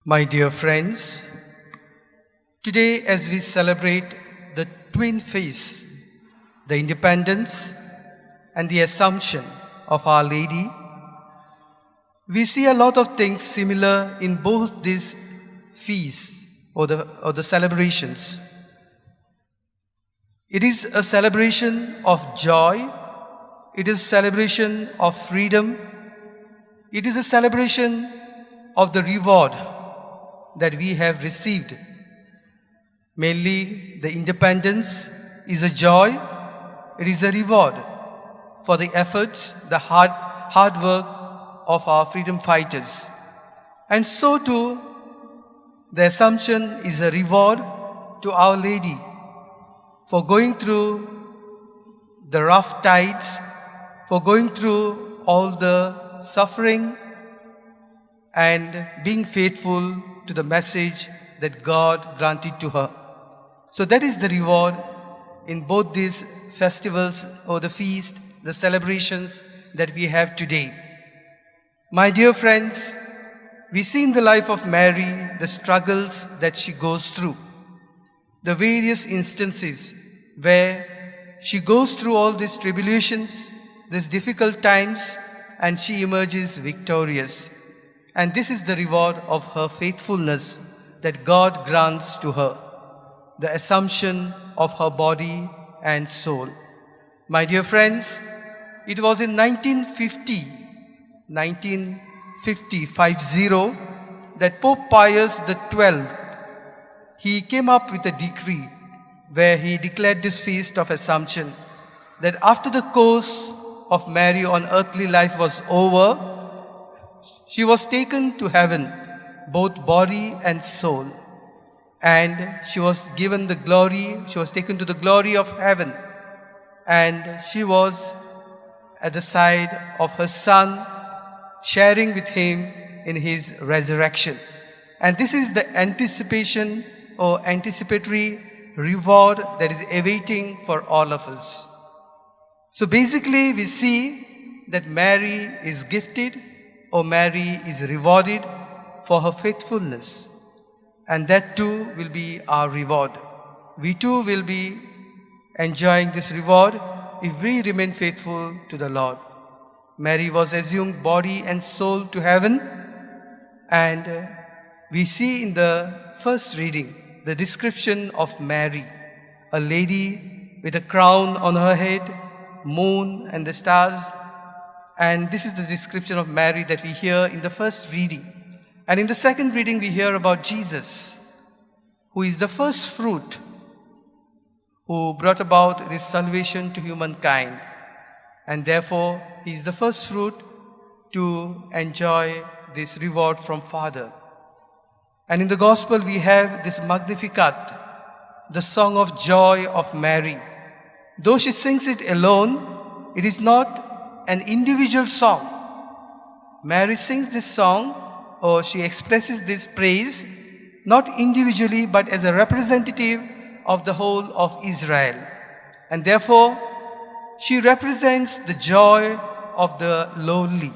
My dear friends, today as we celebrate the twin feasts, the independence and the Assumption of Our Lady, we see a lot of things similar in both these feasts or the celebrations. It is a celebration of joy, it is a celebration of freedom, it is a celebration of the reward that we have received. Mainly, the independence is a joy, it is a reward for the efforts, the hard work of our freedom fighters. And so too, the Assumption is a reward to Our Lady for going through the rough tides, for going through all the suffering and being faithful to the message that God granted to her. So that is the reward in both these festivals or the feast, the celebrations that we have today. My dear friends, we see in the life of Mary the struggles that she goes through, the various instances where she goes through all these tribulations, these difficult times, and she emerges victorious. And this is the reward of her faithfulness that God grants to her, the Assumption of her body and soul. My dear friends, it was in 1950 that Pope Pius XII, he came up with a decree where he declared this feast of Assumption, that after the course of Mary on earthly life was over, she was taken to heaven, both body and soul. And she was given the glory, she was taken to the glory of heaven. And she was at the side of her Son, sharing with him in his resurrection. And this is the anticipation or anticipatory reward that is awaiting for all of us. So basically we see that Mary is gifted or Mary is rewarded for her faithfulness. And that too will be our reward. We too will be enjoying this reward if we remain faithful to the Lord. Mary was assumed body and soul to heaven, and we see in the first reading the description of Mary, a lady with a crown on her head, moon and the stars. And this is the description of Mary that we hear in the first reading. And in the second reading we hear about Jesus, who is the first fruit, who brought about this salvation to humankind. And therefore, he is the first fruit to enjoy this reward from Father. And in the Gospel we have this Magnificat, the song of joy of Mary. Though she sings it alone, it is not an individual song. Mary sings this song, or she expresses this praise, not individually but as a representative of the whole of Israel. And therefore, she represents the joy of the lowly.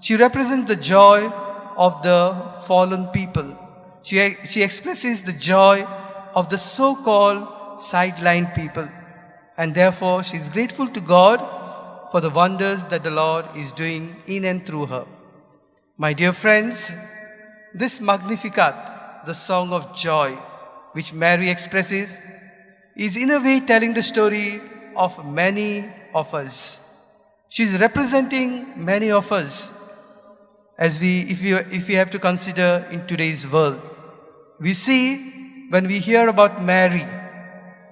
She represents the joy of the fallen people. She expresses the joy of the so-called sidelined people. And therefore, she is grateful to God for the wonders that the Lord is doing in and through her. My dear friends, this Magnificat, the song of joy, which Mary expresses, is in a way telling the story of many of us. She is representing many of us if we have to consider in today's world. We see when we hear about Mary,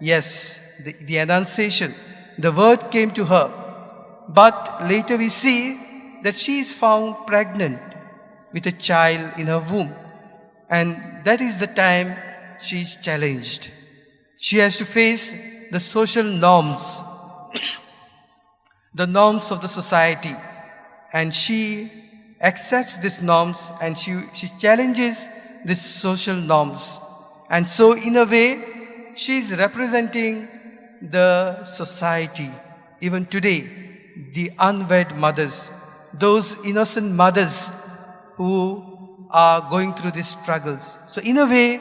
yes, the Annunciation, the word came to her. But later we see that she is found pregnant with a child in her womb. And that is the time she is challenged. She has to face the social norms, the norms of the society. And she accepts these norms and she challenges these social norms. And so in a way, she is representing the society. Even today, the unwed mothers, those innocent mothers who are going through these struggles. So in a way,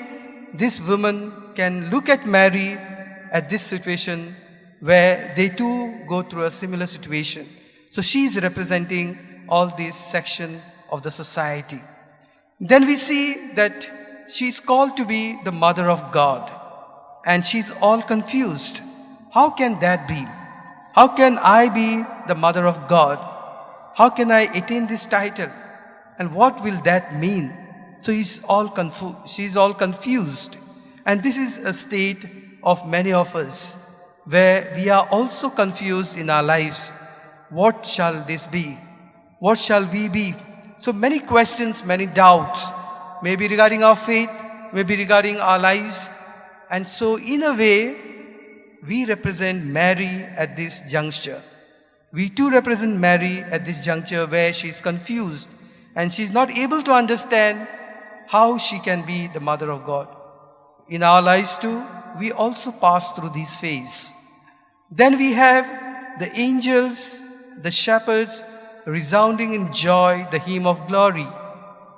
this woman can look at Mary at this situation where they too go through a similar situation. So she is representing all this section of the society. Then we see that she is called to be the mother of God, and she's all confused. How can that be? How can I be the mother of God? How can I attain this title? And what will that mean? So she's all confused. And this is a state of many of us, where we are also confused in our lives. What shall this be? What shall we be? So many questions, many doubts, maybe regarding our faith, maybe regarding our lives. And so in a way, we represent Mary at this juncture. We too represent Mary at this juncture where she is confused and she is not able to understand how she can be the mother of God. In our lives too, we also pass through these phases. Then we have the angels, the shepherds, resounding in joy the hymn of glory.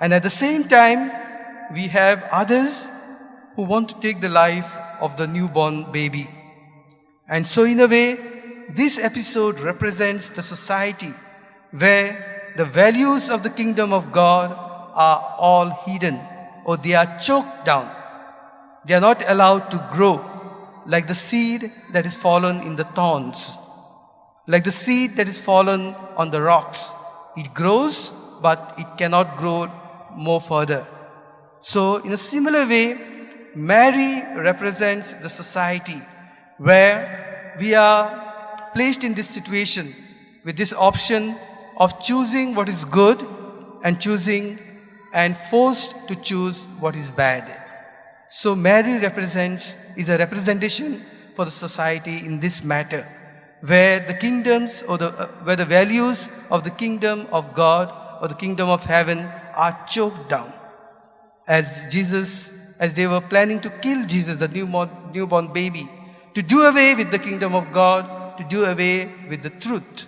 And at the same time, we have others who want to take the life of the newborn baby. And so in a way, this episode represents the society where the values of the kingdom of God are all hidden, or they are choked down. They are not allowed to grow like the seed that is fallen in the thorns, like the seed that is fallen on the rocks. It grows, but it cannot grow more further. So in a similar way, Mary represents the society where we are placed in this situation with this option of choosing what is good and forced to choose what is bad. So Mary is a representation for the society in this matter, where the kingdoms where the values of the kingdom of God or the kingdom of heaven are choked down. As they were planning to kill Jesus, the newborn baby, to do away with the kingdom of God, to do away with the truth.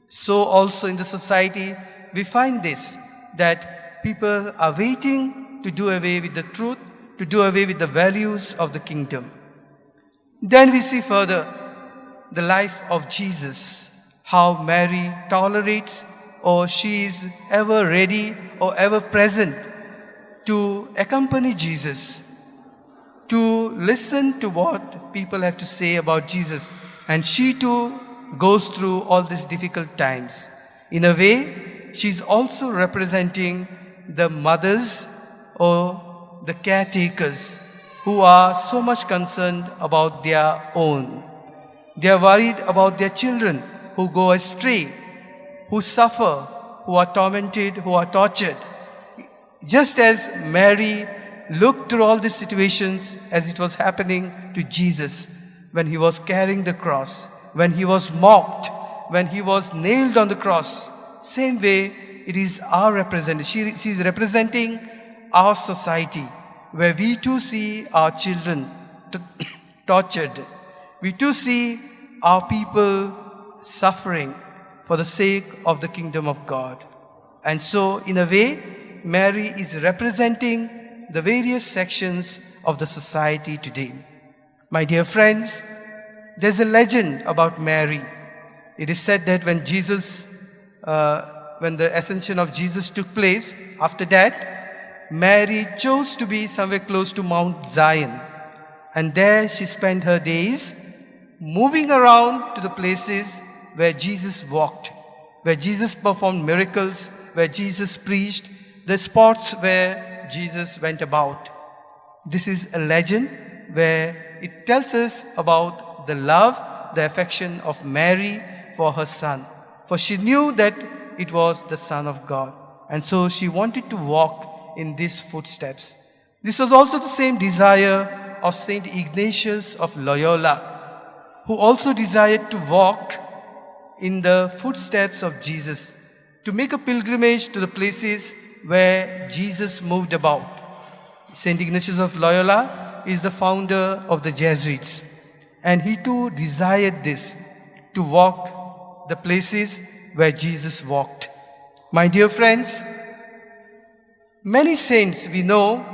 So also in the society, we find this, that people are waiting to do away with the truth, to do away with the values of the kingdom. Then we see further the life of Jesus, how Mary tolerates, or she is ever ready or ever present to accompany Jesus, to listen to what people have to say about Jesus. And she too goes through all these difficult times. In a way, she is also representing the mothers or the caretakers who are so much concerned about their own. They are worried about their children who go astray, who suffer, who are tormented, who are tortured. Just as Mary looked through all these situations as it was happening to Jesus when he was carrying the cross, when he was mocked, when he was nailed on the cross, same way it is our representation. She is representing our society, where we too see our children tortured. We too see our people suffering for the sake of the kingdom of God. And so, in a way, Mary is representing the various sections of the society today. My dear friends, there's a legend about Mary. It is said that when the ascension of Jesus took place, after that, Mary chose to be somewhere close to Mount Zion. And there she spent her days moving around to the places where Jesus walked, where Jesus performed miracles, where Jesus preached, the spots where Jesus went about. This is a legend where it tells us about the love, the affection of Mary for her son. For she knew that it was the Son of God. And so she wanted to walk in these footsteps. This was also the same desire of Saint Ignatius of Loyola, who also desired to walk in the footsteps of Jesus, to make a pilgrimage to the places where Jesus moved about. Saint Ignatius of Loyola is the founder of the Jesuits, and he too desired this, to walk the places where Jesus walked. My dear friends, Many saints we know,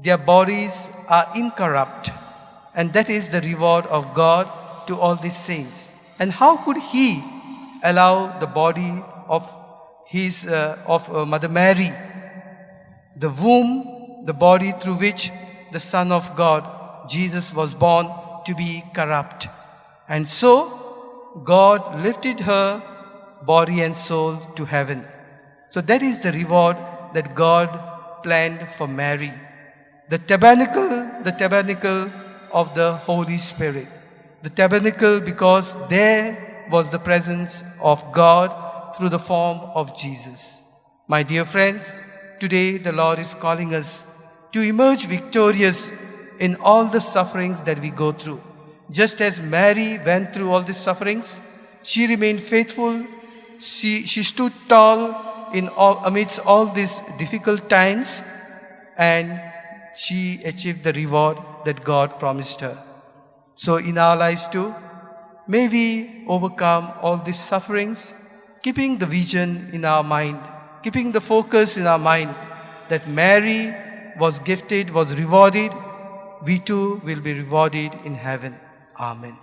their bodies are incorrupt, and that is the reward of God to all these saints. And how could He allow the body of Mother Mary, the womb, the body through which the Son of God, Jesus, was born, to be corrupt? And so God lifted her body and soul to heaven. So that is the reward that God planned for Mary. The tabernacle of the Holy Spirit. The tabernacle because there was the presence of God through the form of Jesus. My dear friends, today the Lord is calling us to emerge victorious in all the sufferings that we go through. Just as Mary went through all these sufferings, she remained faithful. She stood tall amidst all these difficult times, and she achieved the reward that God promised her. So in our lives too, may we overcome all these sufferings, keeping the vision in our mind, keeping the focus in our mind that Mary was gifted, was rewarded. We too will be rewarded in heaven. Amen.